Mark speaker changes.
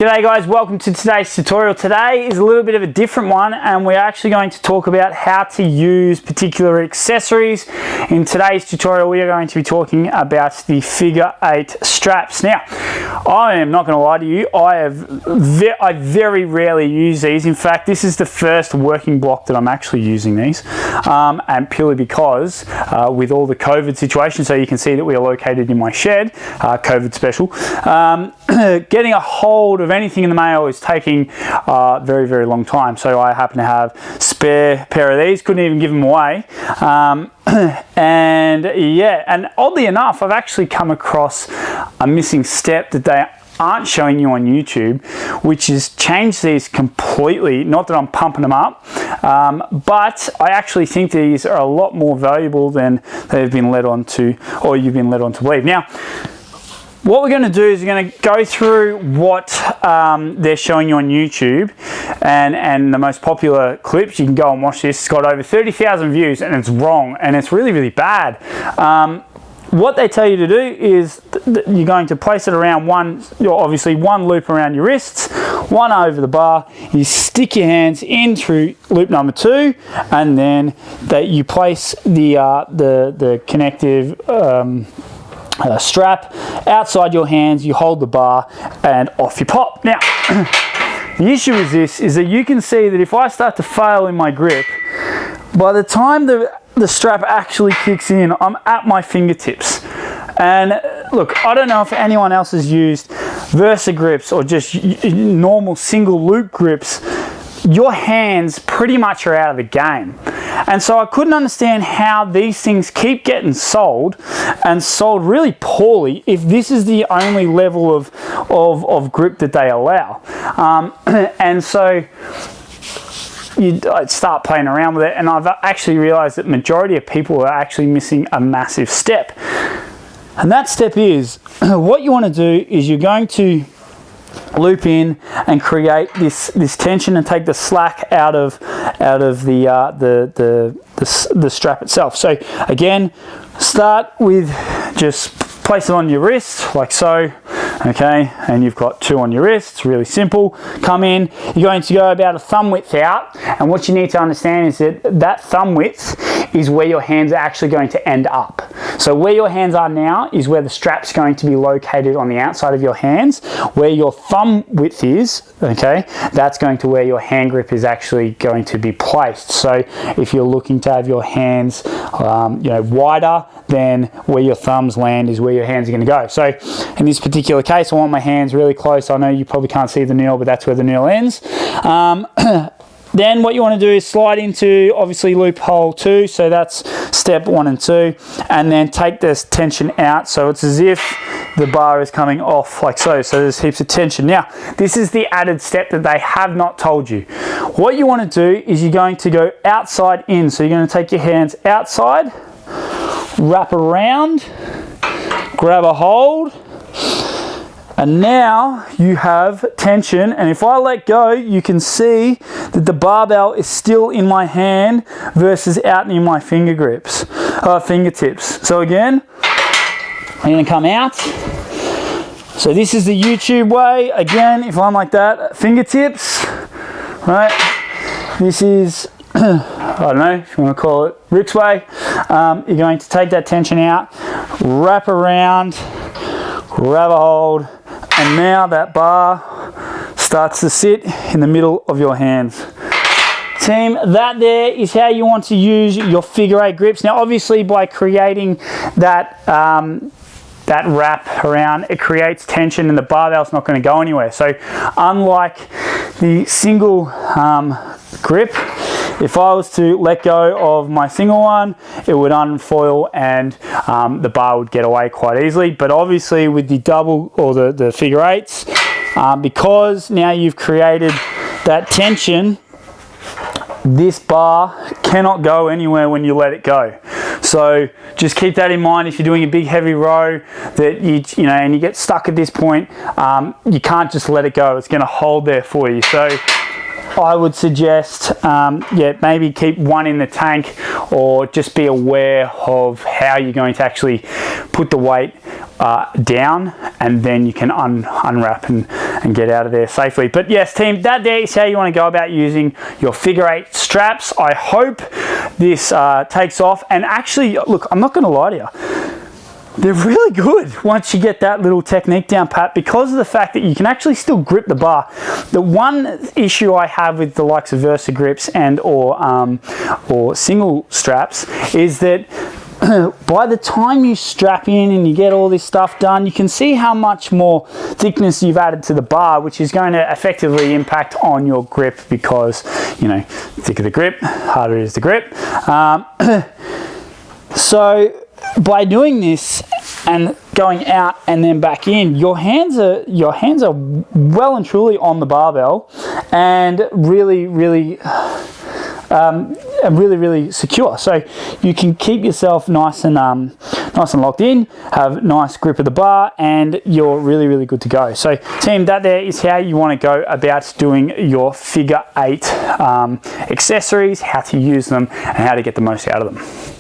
Speaker 1: G'day guys, welcome to today's tutorial. Today is a little bit of a different one and we're actually going to talk about how to use particular accessories. In today's tutorial we are going to be talking about the figure 8 straps. Now, I am not going to lie to you, I very rarely use these. In fact, this is the first working block that I'm actually using these, and purely because with all the COVID situation, so you can see that we are located in my shed, COVID special, getting a hold of anything in the mail is taking a very long time. So I happen to have a spare pair of these, couldn't even give them away. And yeah, and oddly enough, I've actually come across a missing step that they aren't showing you on YouTube, which is change these completely. Not that I'm pumping them up, but I actually think these are a lot more valuable than they've been led on to, or you've been led on to believe. Now, what we're going to do is we're going to go through what they're showing you on YouTube, and the most popular clips. You can go and watch this. It's got over 30,000 views and it's wrong and it's really bad. What they tell you to do is you're going to place it around obviously one loop around your wrists, one over the bar. You stick your hands in through loop number 2, and then you place the connective strap outside your hands. You hold the bar and off you pop. Now, the issue with this is that you can see that if I start to fail in my grip, by the time the strap actually kicks in, I'm at my fingertips. And look, I don't know if anyone else has used Versa grips or just normal single loop grips. Your hands pretty much are out of the game. And so I couldn't understand how these things keep getting sold, and sold really poorly, if this is the only level of grip that they allow. And so I'd start playing around with it, and I've actually realized that majority of people are actually missing a massive step. And that step is, what you want to do is you're going to loop in and create this tension and take the slack out of the strap itself. So again, start with just place it on your wrist like so, okay, and you've got 2 on your wrists. Really simple. Come in, you're going to go about a thumb width out, and what you need to understand is that thumb width is where your hands are actually going to end up. So where your hands are now is where the strap's going to be located on the outside of your hands. Where your thumb width is, okay, that's going to where your hand grip is actually going to be placed. So if you're looking to have your hands wider, then where your thumbs land is where your hands are going to go. So in this particular case, I want my hands really close. I know you probably can't see the nail, but that's where the nail ends. Then what you want to do is slide into, obviously, loophole 2, so that's step 1 and 2, and then take this tension out, so it's as if the bar is coming off like so. So there's heaps of tension. Now, this is the added step that they have not told you. What you want to do is you're going to go outside in, so you're going to take your hands outside, wrap around, grab a hold, and now you have tension, and if I let go, you can see that the barbell is still in my hand versus out in my fingertips. So again, I'm going to come out. So this is the YouTube way. Again, if I'm like that, fingertips, right? This is, I don't know if you want to call it Rick's way. You're going to take that tension out, wrap around, grab a hold, and now that bar starts to sit in the middle of your hands. Team, that there is how you want to use your figure 8 grips. Now, obviously, by creating that wrap around, it creates tension and the barbell's not going to go anywhere. So unlike the single grip, if I was to let go of my single one, it would unfoil and the bar would get away quite easily. But obviously with the double or the figure 8s, because now you've created that tension, this bar cannot go anywhere when you let it go. So just keep that in mind if you're doing a big heavy row that and you get stuck at this point, you can't just let it go. It's going to hold there for you. So I would suggest, maybe keep one in the tank, or just be aware of how you're going to actually put the weight down, and then you can unwrap and get out of there safely. But yes, team, that there is how you want to go about using your figure 8 straps. I hope this takes off. And actually, look, I'm not going to lie to you. They're really good once you get that little technique down pat, because of the fact that you can actually still grip the bar. The one issue I have with the likes of Versa grips and or single straps is that by the time you strap in and you get all this stuff done, you can see how much more thickness you've added to the bar, which is going to effectively impact on your grip, because, you know, thicker the grip, harder it is to grip. So by doing this and going out and then back in, your hands are well and truly on the barbell, and really secure. So you can keep yourself nice and locked in, have nice grip of the bar, and you're really good to go. So team, that there is how you want to go about doing your figure 8 accessories, how to use them and how to get the most out of them.